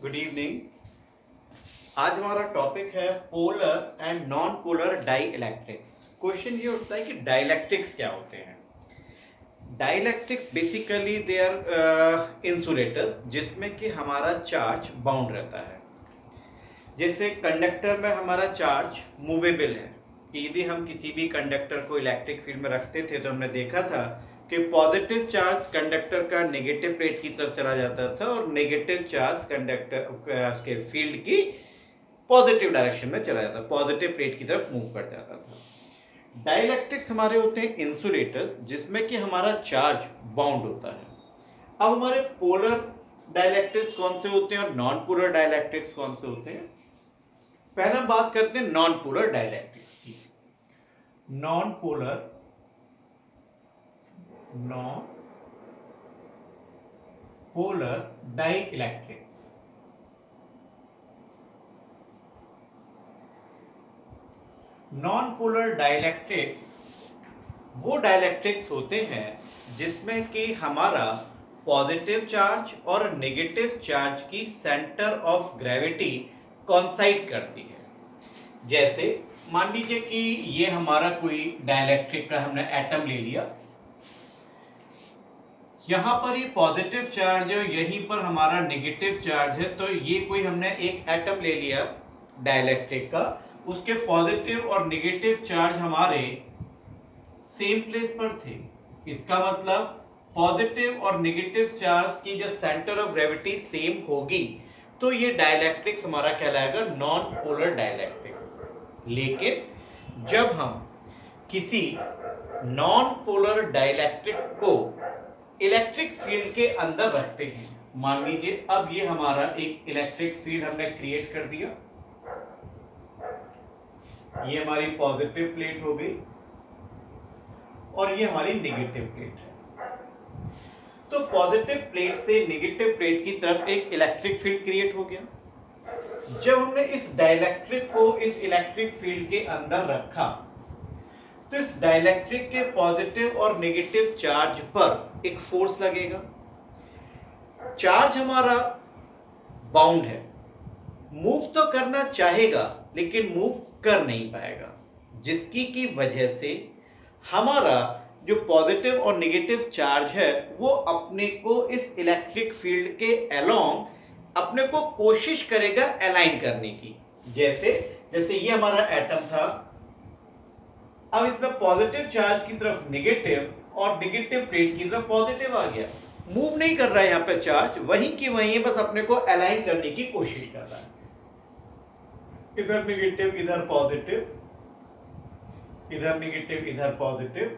Good evening. आज हमारा topic है polar and non polar dielectrics. Question ये उठता है कि डाइलेक्ट्रिक्स क्या होते हैं। Dielectrics basically they are insulators जिसमें कि हमारा चार्ज बाउंड रहता है। जैसे कंडक्टर में हमारा चार्ज मूवेबल है कि यदि हम किसी भी कंडक्टर को इलेक्ट्रिक फील्ड में रखते थे तो हमने देखा था कि पॉजिटिव चार्ज कंडक्टर का नेगेटिव प्लेट की तरफ चला जाता था और नेगेटिव चार्ज कंडक्टर के फील्ड की पॉजिटिव डायरेक्शन में चला जाता, पॉजिटिव प्लेट की तरफ मूव कर जाता था। डाइलेक्ट्रिक्स हमारे होते हैं इंसुलेटर्स जिसमें कि हमारा चार्ज बाउंड होता है। अब हमारे पोलर डाइलेक्ट्रिक्स कौन से होते हैं और नॉन पोलर डाइलेक्ट्रिक्स कौन से होते हैं। पहले हम बात करते हैं नॉन पोलर डाइलेक्ट्रिक्स की। Non polar dielectrics. Non polar dielectrics वो डाइलेक्ट्रिक्स होते हैं जिसमें कि हमारा पॉजिटिव चार्ज और नेगेटिव चार्ज की सेंटर ऑफ ग्रेविटी कॉन्साइड करती है। जैसे मान लीजिए कि ये हमारा कोई डाइलेक्ट्रिक का हमने एटम ले लिया, यहां पर ये पॉजिटिव चार्ज है, यहीं पर हमारा नेगेटिव चार्ज है। तो ये कोई हमने एक एटम ले लिया डाइलेक्ट्रिक का, उसके पॉजिटिव और नेगेटिव चार्ज हमारे सेम प्लेस पर थे। इसका मतलब पॉजिटिव और नेगेटिव चार्ज की जो सेंटर ऑफ ग्रेविटी सेम होगी तो ये डाइलेक्ट्रिक्स हमारा कहलाएगा नॉन पोलर डाइलेक्ट्रिक्स। लेकिन जब हम किसी नॉन पोलर डाइलेक्ट्रिक को इलेक्ट्रिक फील्ड के अंदर रखते हैं, मान लीजिए अब ये हमारा एक इलेक्ट्रिक फील्ड हमने क्रिएट कर दिया, ये हमारी पॉजिटिव प्लेट हो गई और ये हमारी नेगेटिव प्लेट है। तो पॉजिटिव प्लेट से नेगेटिव प्लेट की तरफ एक इलेक्ट्रिक फील्ड क्रिएट हो गया। जब हमने इस डाइलेक्ट्रिक को इस इलेक्ट्रिक फील्ड के अंदर रखा तो इस डाइलेक्ट्रिक के पॉजिटिव और नेगेटिव चार्ज पर एक फोर्स लगेगा। चार्ज हमारा बाउंड है, मूव तो करना चाहेगा लेकिन मूव कर नहीं पाएगा, जिसकी की वजह से हमारा जो पॉजिटिव और नेगेटिव चार्ज है वो अपने को इस इलेक्ट्रिक फील्ड के अलोंग अपने को कोशिश करेगा अलाइन करने की। जैसे जैसे ये हमारा एटम था, अब इसमें पॉजिटिव चार्ज की तरफ नेगेटिव और नेगेटिव प्लेट की तरफ पॉजिटिव आ गया। मूव नहीं कर रहा है यहाँ पे चार्ज, वहीं की वहीं बस अपने को अलाइन करने की कोशिश कर रहा है। इधर नेगेटिव इधर पॉजिटिव, इधर नेगेटिव इधर पॉजिटिव,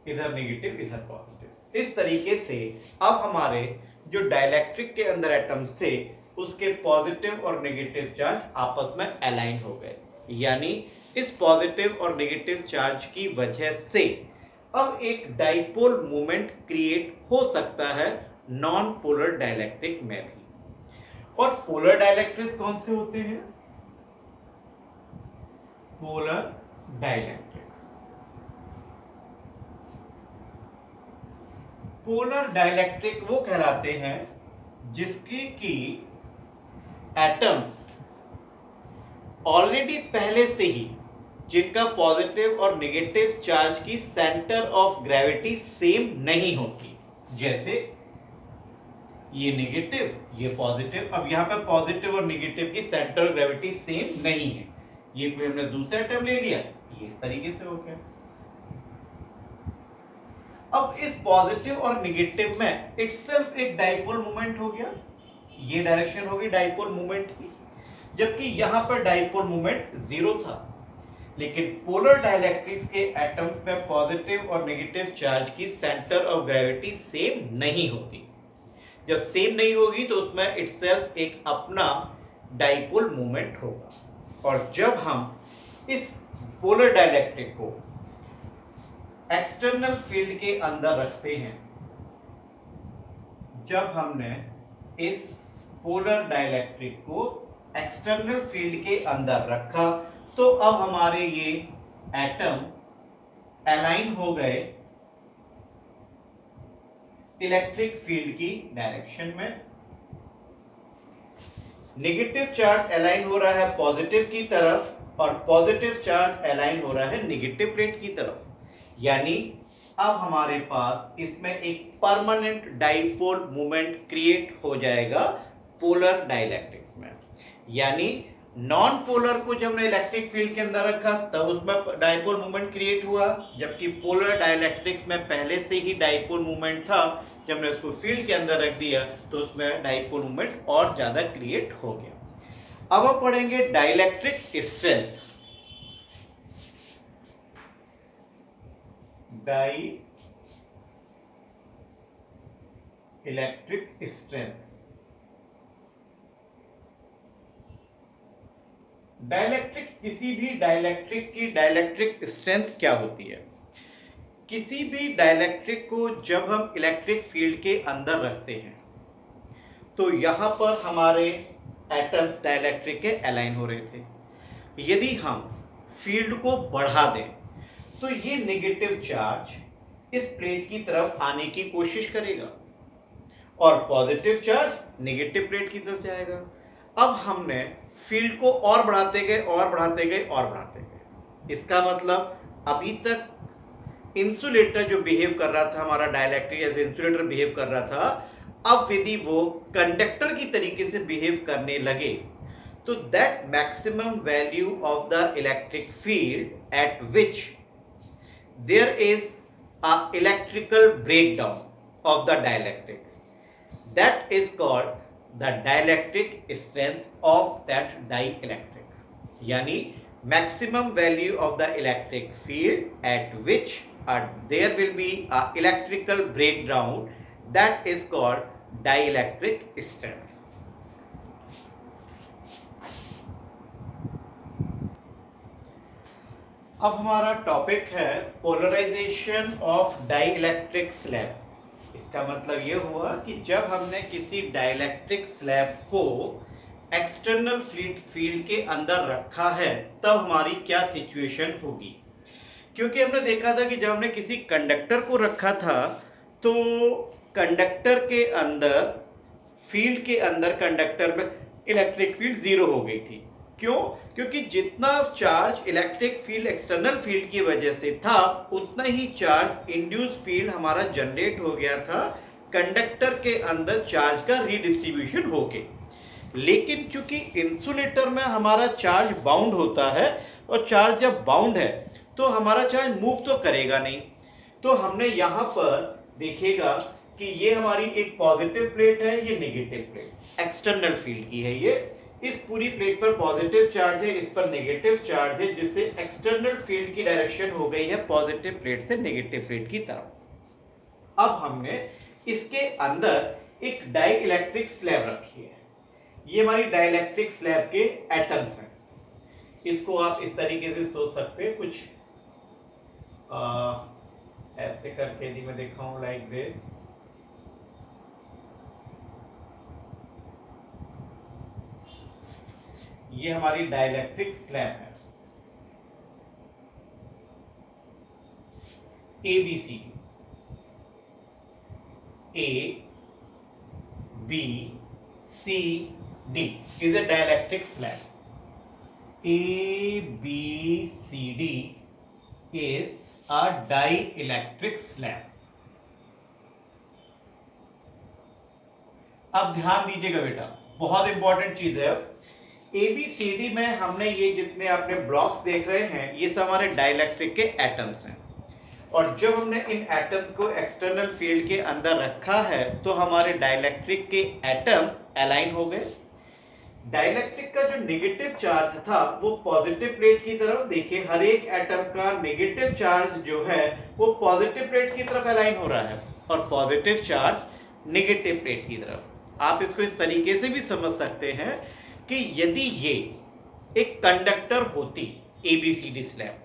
इधर नेगेटिव इधर पॉजिटिव। इस तरीके से अब हमारे जो डाइलेक्ट्रिक के अंदर एटम्स थे उसके पॉजिटिव और नेगेटिव चार्ज आपस में अलाइन हो गए। यानी इस पॉजिटिव और नेगेटिव चार्ज की वजह से अब एक डाइपोल मूवमेंट क्रिएट हो सकता है नॉन पोलर डाइलेक्ट्रिक में भी। और पोलर डाइलेक्ट्रिक्स कौन से होते हैं? Polar dielectric. पोलर डाइलेक्ट्रिक वो कहलाते हैं जिसकी की एटम्स ऑलरेडी पहले से ही जिनका पॉजिटिव और नेगेटिव चार्ज की सेंटर ऑफ ग्रेविटी सेम नहीं होती। जैसे ये नेगेटिव ये पॉजिटिव, अब यहां पर पॉजिटिव और नेगेटिव की सेंटर ऑफ ग्रेविटी सेम नहीं है। ये कोई हमने दूसरा एटम ले लिया, ये इस तरीके से हो गया। अब इस पॉजिटिव और नेगेटिव में इटसेल्फ एक डाइपोल मूवमेंट हो गया, ये डायरेक्शन होगी डाइपोल मूवमेंट की, जबकि यहां पर डाइपोल मूवमेंट जीरो था। लेकिन पोलर डाइलेक्ट्रिक्स के एटम्स में पॉजिटिव और नेगेटिव चार्ज की सेंटर ऑफ ग्रेविटी सेम नहीं होती। जब सेम नहीं होगी तो उसमें इटसेल्फ एक अपना डाइपोल मूवमेंट होगा। और जब हम इस पोलर डाइलेक्ट्रिक को एक्सटर्नल फील्ड के अंदर रखते हैं, जब हमने इस पोलर डाइलेक्ट्रिक को एक्सटर्नल फील्ड के अंदर रखा तो अब हमारे ये एटम अलाइन हो गए इलेक्ट्रिक फील्ड की डायरेक्शन में। नेगेटिव चार्ज अलाइन हो रहा है पॉजिटिव की तरफ और पॉजिटिव चार्ज अलाइन हो रहा है नेगेटिव प्लेट की तरफ। यानी अब हमारे पास इसमें एक परमानेंट डाइपोल मोमेंट क्रिएट हो जाएगा पोलर डाइलेक्ट्रिक्स में। यानी नॉन पोलर को जब हमने इलेक्ट्रिक फील्ड के अंदर रखा तब उसमें डाइपोल मोमेंट क्रिएट हुआ, जबकि पोलर डाइलेक्ट्रिक्स में पहले से ही डाइपोल मोमेंट था। जब हमने उसको फील्ड के अंदर रख दिया तो उसमें डाइपोल मोमेंट और ज्यादा क्रिएट हो गया। अब हम पढ़ेंगे dielectric strength. Dielectric strength. Dielectric, किसी भी डाइलेक्ट्रिक की डाइलेक्ट्रिक स्ट्रेंथ क्या होती है? किसी भी डाइलेक्ट्रिक को जब हम इलेक्ट्रिक फील्ड के अंदर रखते हैं तो यहाँ पर हमारे एटम्स डाइलेक्ट्रिक के अलाइन हो रहे थे। यदि हम फील्ड को बढ़ा दें तो ये नेगेटिव चार्ज इस प्लेट की तरफ आने की कोशिश करेगा और पॉजिटिव चार्ज नेगेटिव प्लेट की तरफ जाएगा। अब हमने फील्ड को और बढ़ाते गए और बढ़ाते गए और बढ़ाते गए। इसका मतलब अभी तक इंसुलेटर जो बिहेव कर रहा था, हमारा डाइलेक्ट्रिक एज इंसुलेटर बिहेव कर रहा था, अब यदि वो कंडक्टर की तरीके से बिहेव करने लगे तो that maximum value of the electric field at which there is a electrical breakdown of the dielectric, that is called the dielectric strength of that dielectric. यानी maximum value of the electric field at which there will be a electrical breakdown, that is called dielectric strength. अब हमारा topic है polarisation of dielectric slab. इसका मतलब ये हुआ कि जब हमने किसी डाइलेक्ट्रिक स्लैब को एक्सटर्नल फील्ड के अंदर रखा है तब हमारी क्या सिचुएशन होगी। क्योंकि हमने देखा था कि जब हमने किसी कंडक्टर को रखा था तो कंडक्टर के अंदर, फील्ड के अंदर कंडक्टर में इलेक्ट्रिक फील्ड जीरो हो गई थी। क्यों? क्योंकि जितना charge electric field external field की वजह से था उतना ही चार्ज इंड्यूस फील्ड हमारा जनरेट हो गया था कंडक्टर के अंदर चार्ज का रीडिस्ट्रीब्यूशन होके। लेकिन क्योंकि इंसुलेटर में हमारा चार्ज बाउंड होता है और चार्ज जब बाउंड है तो हमारा चार्ज मूव तो करेगा नहीं। तो हमने यहाँ पर देखिएगा कि ये हमारी एक पॉजिटिव प्लेट है, ये नेगेटिव प्लेट एक्सटर्नल फील्ड की है। ये इस पूरी प्लेट पर पॉजिटिव चार्ज है, इस पर नेगेटिव चार्ज है, जिससे एक्सटर्नल फील्ड की डायरेक्शन हो गई है पॉजिटिव प्लेट से नेगेटिव प्लेट की तरफ। अब हमने इसके अंदर एक डाइलेक्ट्रिक स्लैब रखी है। ये हमारी डाइलेक्ट्रिक स्लैब के एटम्स हैं। इसको आप इस तरीके से सोच सकते हैं, कुछ ऐसे करके यदि मैं दिखाऊं लाइक दिस, ये हमारी डाइलेक्ट्रिक स्लैब है ABC, A B C D is a dielectric slab. A B C D is a dielectric slab. अब ध्यान दीजिएगा बेटा, बहुत इंपॉर्टेंट चीज है। ABCD में हमने ये जितने आपने ब्लॉक्स देख रहे हैं ये सब हमारे डाइलेक्ट्रिक के एटम्स हैं। और जब हमने इन एटम्स को एक्सटर्नल फील्ड के अंदर रखा है तो हमारे डाइलेक्ट्रिक के एटम्स अलाइन हो गए। डाइलेक्ट्रिक का जो नेगेटिव चार्ज था वो पॉजिटिव प्लेट की तरफ, देखिए हर एक एटम का नेगेटिव चार्ज जो है वो पॉजिटिव प्लेट की तरफ अलाइन हो रहा है और पॉजिटिव चार्ज नेगेटिव प्लेट की तरफ। आप इसको इस तरीके से भी समझ सकते हैं कि यदि ये एक कंडक्टर होती ABCD स्लैब,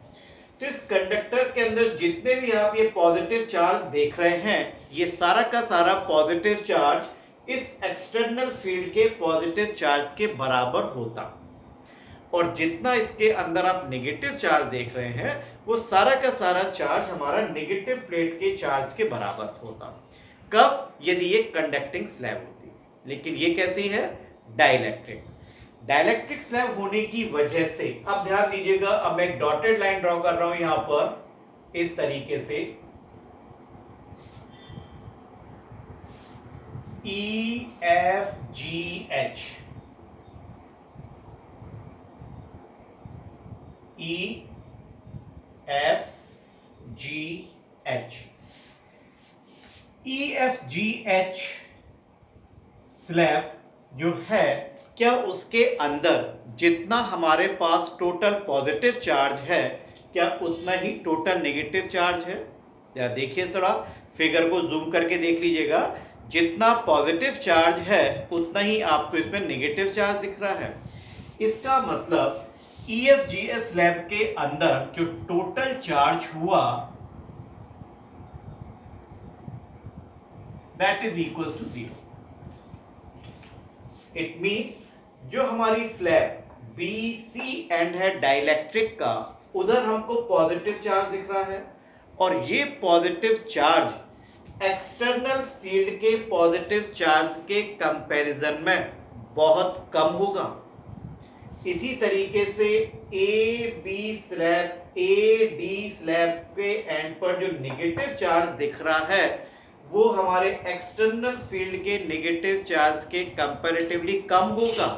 तो इस कंडक्टर के अंदर जितने भी आप ये पॉजिटिव चार्ज देख रहे हैं ये सारा का सारा पॉजिटिव चार्ज इस एक्सटर्नल फील्ड के पॉजिटिव चार्ज के बराबर होता और जितना इसके अंदर आप नेगेटिव चार्ज देख रहे हैं वो सारा का सारा चार्ज हमारा नेगेटिव प्लेट के चार्ज के बराबर होता। कब? यदि ये कंडक्टिंग स्लैब होती। लेकिन ये कैसी है? डाइलेक्ट्रिक। डाइलेक्ट्रिक स्लैब होने की वजह से, अब ध्यान दीजिएगा, अब मैं एक डॉटेड लाइन ड्रॉ कर रहा हूं यहां पर इस तरीके से, EFGH, EFGH स्लैब जो है, क्या उसके अंदर जितना हमारे पास टोटल पॉजिटिव चार्ज है, क्या उतना ही टोटल नेगेटिव चार्ज है? जरा देखिए, थोड़ा फिगर को जूम करके देख लीजिएगा, जितना पॉजिटिव चार्ज है उतना ही आपको इसमें नेगेटिव चार्ज दिख रहा है। इसका मतलब EFGH स्लैब के अंदर जो टोटल चार्ज हुआ that is equal to 0। It means जो हमारी स्लैब BC एंड है डाइलेक्ट्रिक का, उधर हमको पॉजिटिव चार्ज दिख रहा है, और ये पॉजिटिव चार्ज एक्सटर्नल फील्ड के पॉजिटिव चार्ज के कंपैरिजन में बहुत कम होगा। इसी तरीके से AB स्लैब AD स्लैब के एंड पर जो नेगेटिव चार्ज दिख रहा है वो हमारे एक्सटर्नल फील्ड के नेगेटिव चार्ज के कंपैरेटिवली कम होगा,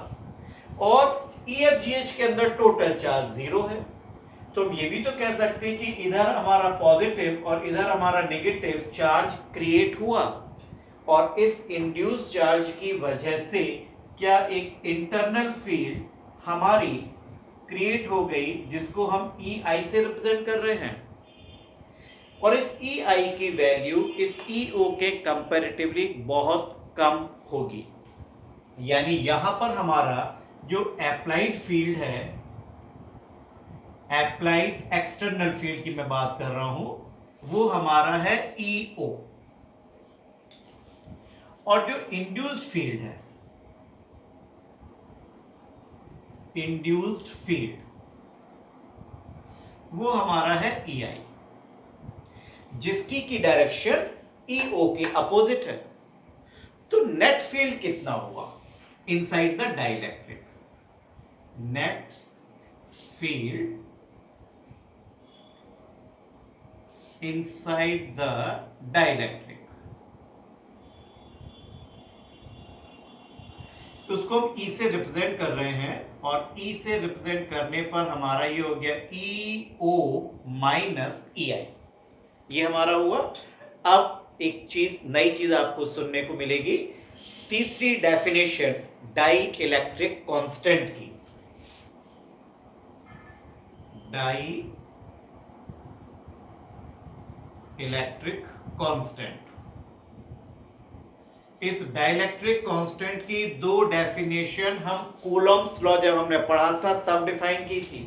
और EFGH के अंदर टोटल चार्ज 0 है। तो हम ये भी तो कह सकते हैं कि इधर हमारा पॉजिटिव और इधर हमारा नेगेटिव चार्ज क्रिएट हुआ, और इस इंड्यूस चार्ज की वजह से क्या एक इंटरनल फील्ड हमारी क्रिएट हो गई, जिसको हम EI से रिप्रेजेंट कर रहे हैं, और इस EI की वैल्यू इस EO के कंपैरेटिवली बहुत कम होगी। यानी यहां पर हमारा जो अप्लाइड फील्ड है, अप्लाइड एक्सटर्नल फील्ड की मैं बात कर रहा हूं, वो हमारा है EO, और जो इंड्यूस्ड फील्ड है, इंड्यूस्ड फील्ड, वो हमारा है EI, जिसकी की डायरेक्शन EO के अपोजिट है। तो नेट फील्ड कितना हुआ inside the dielectric? Net field inside the dielectric, तो उसको हम E से रिप्रेजेंट कर रहे हैं, और E से रिप्रेजेंट करने पर हमारा ये हो गया EO माइनस EI, ये हमारा हुआ। अब एक चीज, नई चीज आपको सुनने को मिलेगी, तीसरी डेफिनेशन डाई इलेक्ट्रिक कांस्टेंट की। डाई इलेक्ट्रिक कांस्टेंट, इस डाइलेक्ट्रिक कांस्टेंट की दो डेफिनेशन हम कूलॉम्स लॉ जब हमने पढ़ा था तब डिफाइन की थी,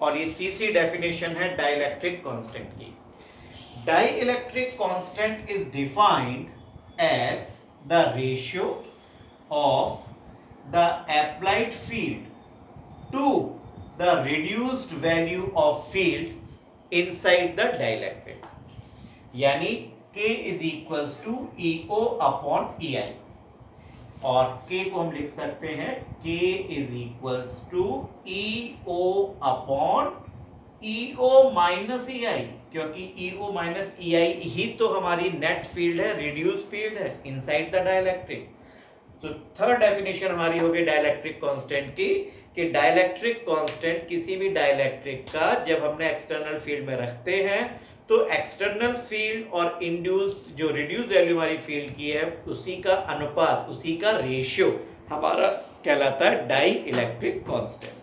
और ये तीसरी डेफिनेशन है डाइलेक्ट्रिक कांस्टेंट की। Dielectric constant is defined as the ratio of the applied field to the reduced value of field inside the dielectric, यानी K is equals to EO upon EI, और K को हम लिख सकते हैं K is equals to EO upon EO minus EI, क्योंकि EO minus EI ही तो हमारी नेट फील्ड है, रिड्यूस फील्ड है इनसाइड द डाइलेक्ट्रिक। तो थर्ड डेफिनेशन हमारी हो गई डाइलेक्ट्रिक कांस्टेंट की, कि डाइलेक्ट्रिक कांस्टेंट किसी भी डाइलेक्ट्रिक का जब हमने एक्सटर्नल फील्ड में रखते हैं तो एक्सटर्नल फील्ड और इंड्यूस जो रिड्यूस वैल्यू हमारी फील्ड की है उसी का अनुपात, उसी का रेशियो हमारा कहलाता है डाई इलेक्ट्रिक कांस्टेंट।